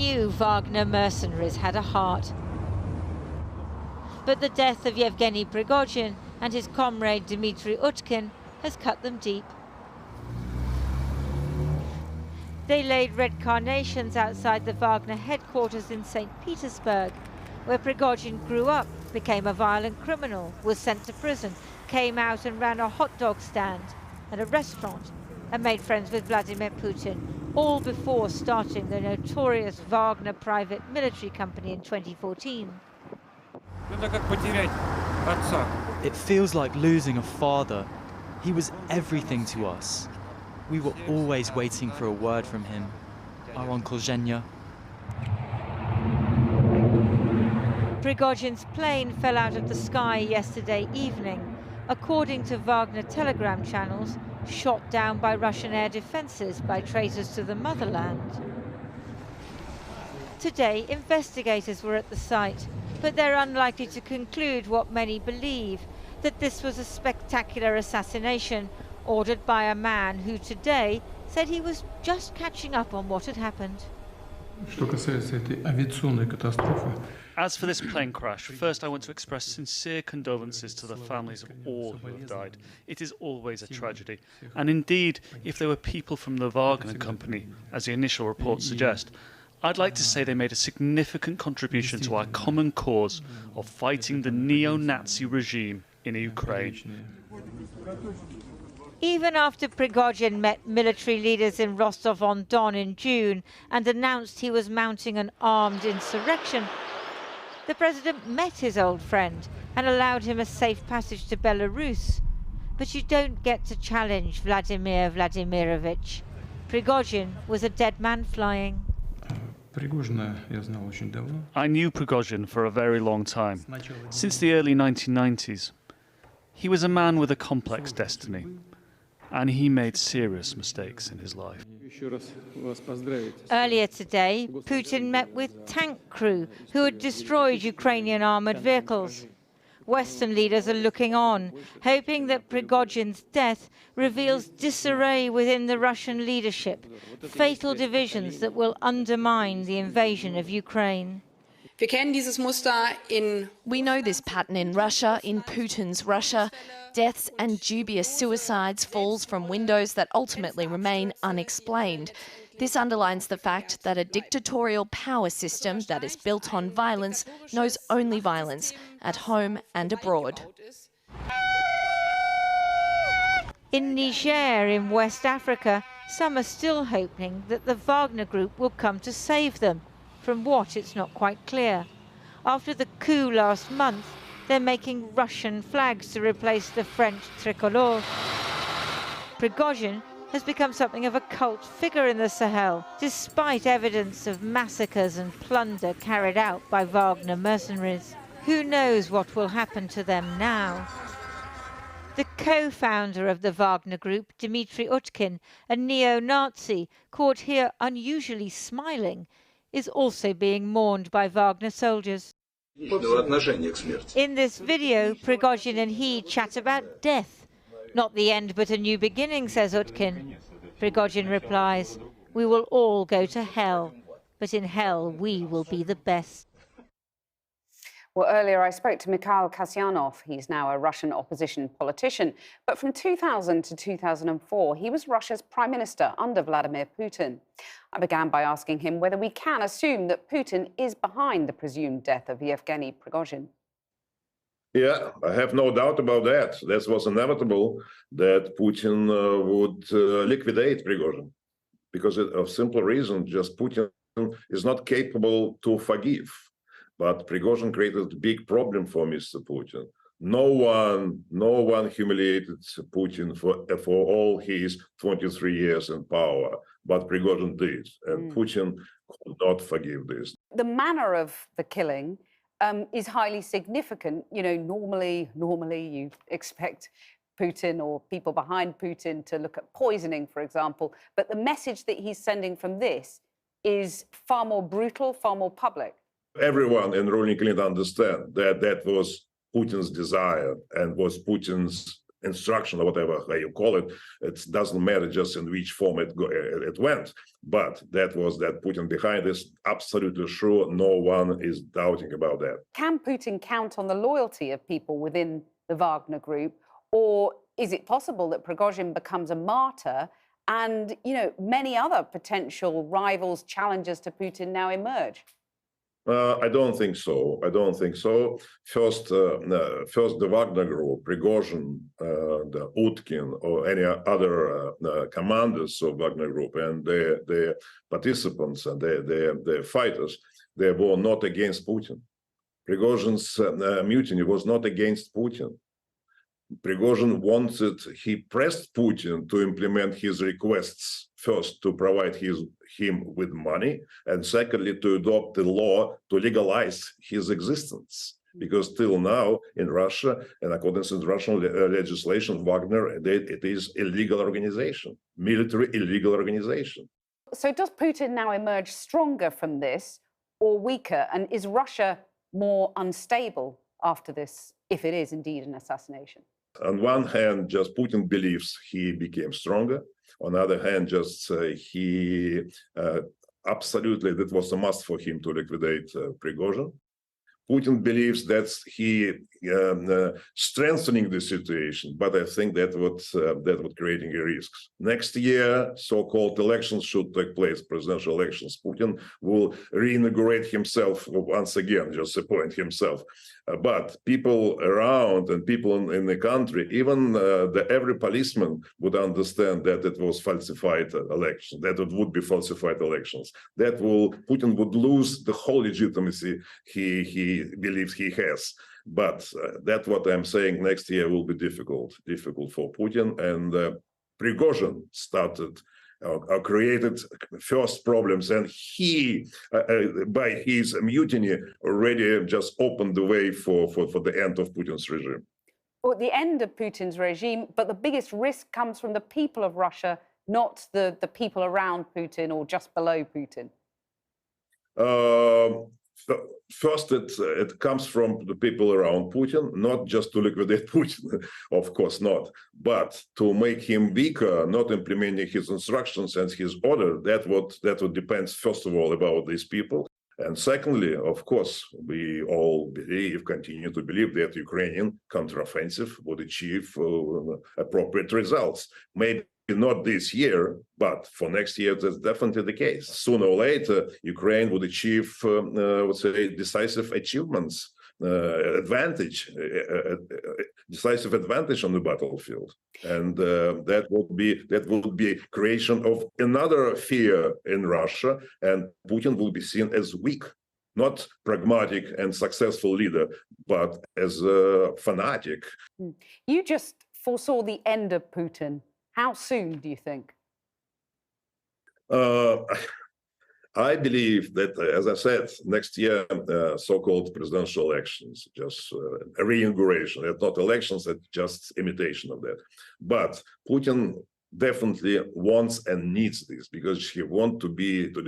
knew Wagner mercenaries had a heart. But the death of Yevgeny Prigozhin and his comrade Dmitry Utkin has cut them deep. They laid red carnations outside the Wagner headquarters in St. Petersburg, where Prigozhin grew up, became a violent criminal, was sent to prison, came out and ran a hot dog stand and a restaurant, and made friends with Vladimir Putin, all before starting the notorious Wagner private military company in 2014. It feels like losing a father. He was everything to us. We were always waiting for a word from him, our Uncle Zhenya. Prigozhin's plane fell out of the sky yesterday evening, according to Wagner telegram channels, shot down by Russian air defences by traitors to the motherland. Today, investigators were at the site, but they're unlikely to conclude what many believe, that this was a spectacular assassination ordered by a man who today said he was just catching up on what had happened. As for this plane crash, first I want to express sincere condolences to the families of all who have died. It is always a tragedy. And indeed, if there were people from the Wagner company, as the initial reports suggest, I'd like to say they made a significant contribution to our common cause of fighting the neo-Nazi regime in Ukraine. Even after Prigozhin met military leaders in Rostov-on-Don in June and announced he was mounting an armed insurrection, the president met his old friend and allowed him a safe passage to Belarus. But you don't get to challenge Vladimir Vladimirovich. Prigozhin was a dead man flying. I knew Prigozhin for a very long time, since the early 1990s. He was a man with a complex destiny, and he made serious mistakes in his life. Earlier today, Putin met with tank crew who had destroyed Ukrainian armoured vehicles. Western leaders are looking on, hoping that Prigozhin's death reveals disarray within the Russian leadership, fatal divisions that will undermine the invasion of Ukraine. We know this pattern in Russia, in Putin's Russia. Deaths and dubious suicides, falls from windows that ultimately remain unexplained. This underlines the fact that a dictatorial power system that is built on violence knows only violence, at home and abroad. In Niger, in West Africa, some are still hoping that the Wagner group will come to save them. From what, it's not quite clear. After the coup last month, they're making Russian flags to replace the French tricolore. Prigozhin has become something of a cult figure in the Sahel, despite evidence of massacres and plunder carried out by Wagner mercenaries. Who knows what will happen to them now? The co-founder of the Wagner group, Dmitry Utkin, a neo-Nazi, caught here unusually smiling, is also being mourned by Wagner soldiers. In this video, Prigozhin and he chat about death. Not the end, but a new beginning, says Utkin. Prigozhin replies, "We will all go to hell, but in hell we will be the best." Well, earlier I spoke to Mikhail Kasyanov. He's now a Russian opposition politician. But from 2000 to 2004, he was Russia's prime minister under Vladimir Putin. I began by asking him whether we can assume that Putin is behind the presumed death of Yevgeny Prigozhin. Yeah, I have no doubt about that. That was inevitable that Putin would liquidate Prigozhin because of simple reason, just Putin is not capable to forgive. But Prigozhin created a big problem for Mr. Putin. No one humiliated Putin for all his 23 years in power, but Prigozhin did, and Putin could not forgive this. The manner of the killing is highly significant. You know, normally you expect Putin or people behind Putin to look at poisoning, for example, but the message that he's sending from this is far more brutal, far more public. Everyone in ruling elite understand that that was Putin's desire and was Putin's instruction or whatever how you call it. It doesn't matter just in which form it went. But that was that Putin behind this. Absolutely sure. No one is doubting about that. Can Putin count on the loyalty of people within the Wagner group, or is it possible that Prigozhin becomes a martyr and, many other potential rivals, challengers to Putin now emerge? I don't think so. I don't think so. First, the Wagner group, Prigozhin, the Utkin, or any other commanders of Wagner group, and the participants and the fighters, they were not against Putin. Prigozhin's mutiny was not against Putin. He pressed Putin to implement his requests, first to provide him with money, and secondly to adopt the law to legalize his existence. Because till now in Russia, and according to Russian legislation, Wagner, it is illegal organization, military illegal organization. So does Putin now emerge stronger from this or weaker? And is Russia more unstable after this, if it is indeed an assassination? On one hand, just Putin believes he became stronger. On the other hand, just he absolutely, that was a must for him to liquidate Prigozhin. Putin believes that he strengthening the situation, but I think that would creating a risk. Next year, so-called elections should take place, presidential elections. Putin will reinvigorate himself once again, just appoint himself. But people around and people in the country, even every policeman would understand that it was falsified election, that it would be falsified elections. Putin would lose the whole legitimacy he believes he has. But that's what I'm saying. Next year will be difficult for Putin. And Prigozhin created first problems, and he, by his mutiny, already just opened the way for the end of Putin's regime. Well, the end of Putin's regime, but the biggest risk comes from the people of Russia, not the people around Putin or just below Putin. First, it comes from the people around Putin, not just to liquidate Putin, of course not, but to make him weaker, not implementing his instructions and his order. That would depends, first of all, about these people. And secondly, of course, we all continue to believe that Ukrainian counteroffensive would achieve appropriate results. Maybe not this year, but for next year, that's definitely the case. Sooner or later, Ukraine would achieve, decisive achievements, decisive advantage on the battlefield, and that would be creation of another fear in Russia, and Putin will be seen as weak, not pragmatic and successful leader, but as a fanatic. You just foresaw the end of Putin. How soon do you think? I believe that, as I said, next year, so-called presidential elections, just a reinauguration. It's not elections, it's just imitation of that. But Putin definitely wants and needs this because he wants to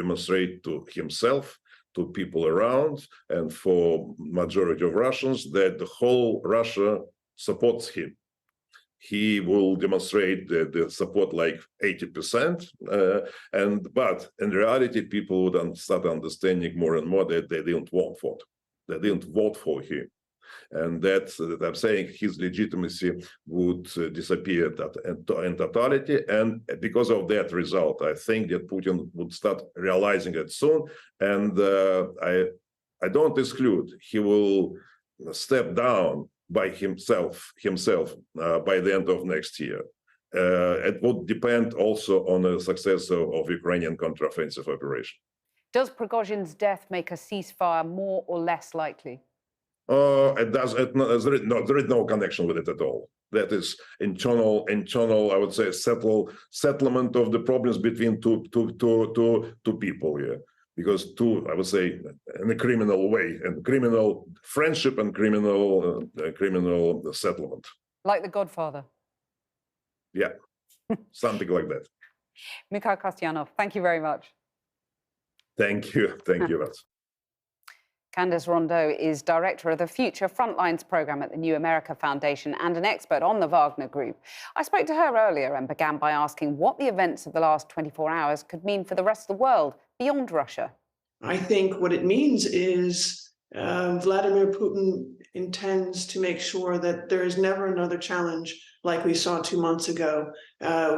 demonstrate to himself, to people around, and for majority of Russians that the whole Russia supports him. He will demonstrate the support like 80%, but in reality, people would start understanding more and more that they didn't vote for him, and that I'm saying his legitimacy would disappear in totality. And because of that result, I think that Putin would start realizing it soon, and I don't exclude he will step down by himself by the end of next year. It would depend also on the success of Ukrainian counteroffensive operation. Does Prigozhin's death make a ceasefire more or less likely? It does. There is no connection with it at all. That is internal. I would say settlement of the problems between two people here. Because I would say, in a criminal way, and criminal friendship and criminal settlement. Like The Godfather? Yeah, something like that. Mikhail Kastyanov, thank you very much. Thank you. Thank you, Vats. Candice Rondeau is director of the Future Frontlines programme at the New America Foundation and an expert on the Wagner Group. I spoke to her earlier and began by asking what the events of the last 24 hours could mean for the rest of the world beyond Russia. I think what it means is Vladimir Putin intends to make sure that there is never another challenge like we saw 2 months ago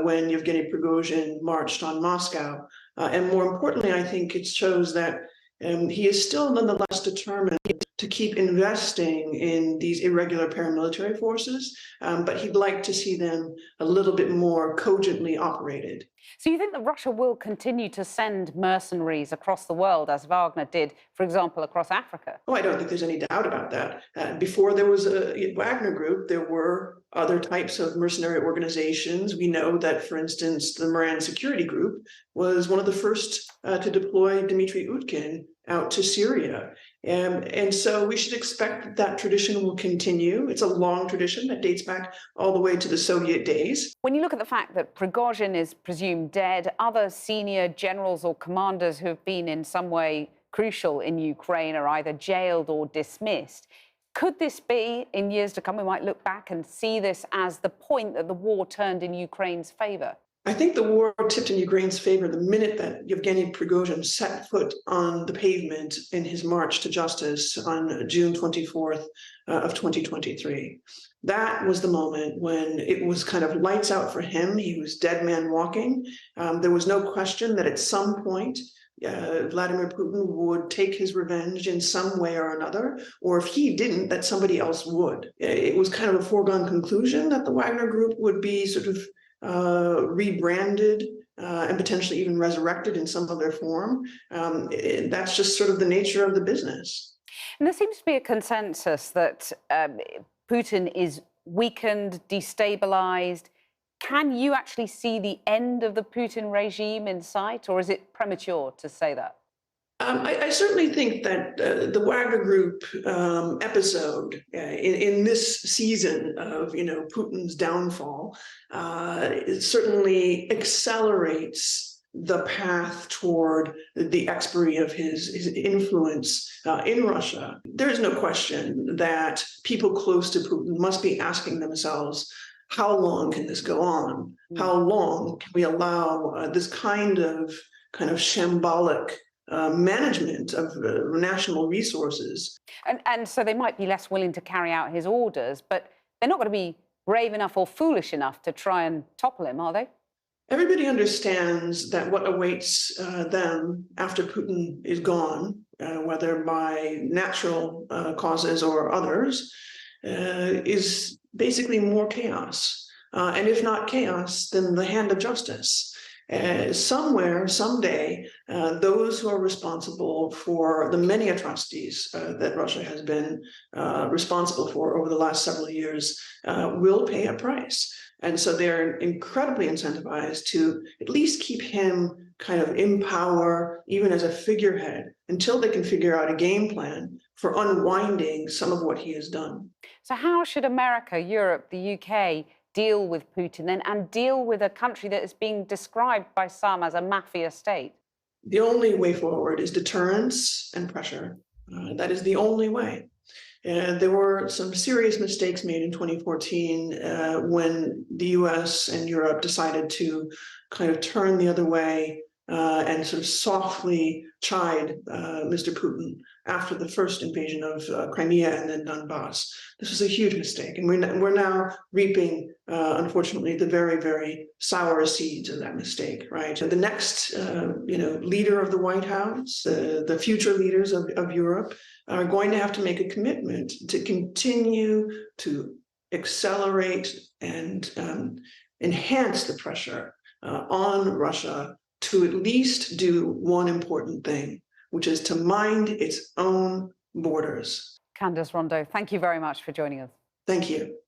when Yevgeny Prigozhin marched on Moscow. And more importantly, I think it shows that he is still nonetheless determined to keep investing in these irregular paramilitary forces, but he'd like to see them a little bit more cogently operated. So you think that Russia will continue to send mercenaries across the world, as Wagner did, for example, across Africa? Oh, I don't think there's any doubt about that. Before there was a Wagner group, there were other types of mercenary organizations. We know that, for instance, the Moran Security Group was one of the first to deploy Dmitry Utkin out to Syria. And so we should expect that tradition will continue. It's a long tradition that dates back all the way to the Soviet days. When you look at the fact that Prigozhin is presumed dead, other senior generals or commanders who have been in some way crucial in Ukraine are either jailed or dismissed. Could this be, in years to come, we might look back and see this as the point that the war turned in Ukraine's favour? I think the war tipped in Ukraine's favor the minute that Yevgeny Prigozhin set foot on the pavement in his march to justice on June 24th of 2023. That was the moment when it was kind of lights out for him. He was dead man walking. There was no question that at some point Vladimir Putin would take his revenge in some way or another, or if he didn't, that somebody else would. It was kind of a foregone conclusion that the Wagner Group would be sort of rebranded and potentially even resurrected in some other form. That's just sort of the nature of the business. And there seems to be a consensus that Putin is weakened, destabilized. Can you actually see the end of the Putin regime in sight, or is it premature to say that? I certainly think that the Wagner Group episode in this season of Putin's downfall it certainly accelerates the path toward the expiry of his influence in Russia. There is no question that people close to Putin must be asking themselves, how long can this go on? How long can we allow this kind of shambolic management of national resources? And so they might be less willing to carry out his orders, but they're not going to be brave enough or foolish enough to try and topple him, are they? Everybody understands that what awaits them after Putin is gone, whether by natural causes or others, is basically more chaos. And if not chaos, then the hand of justice. Somewhere, someday, those who are responsible for the many atrocities that Russia has been responsible for over the last several years will pay a price. And so they're incredibly incentivized to at least keep him kind of in power, even as a figurehead, until they can figure out a game plan for unwinding some of what he has done. So how should America, Europe, the UK deal with Putin then, and deal with a country that is being described by some as a mafia state? The only way forward is deterrence and pressure. That is the only way. There were some serious mistakes made in 2014 when the US and Europe decided to kind of turn the other way and sort of softly chide Mr. Putin after the first invasion of Crimea and then Donbass. This was a huge mistake, and we're now reaping, unfortunately, the very, very sour seeds of that mistake. Right, the next, leader of the White House, the future leaders of Europe, are going to have to make a commitment to continue to accelerate and enhance the pressure on Russia to at least do one important thing, which is to mind its own borders. Candice Rondeau, thank you very much for joining us. Thank you.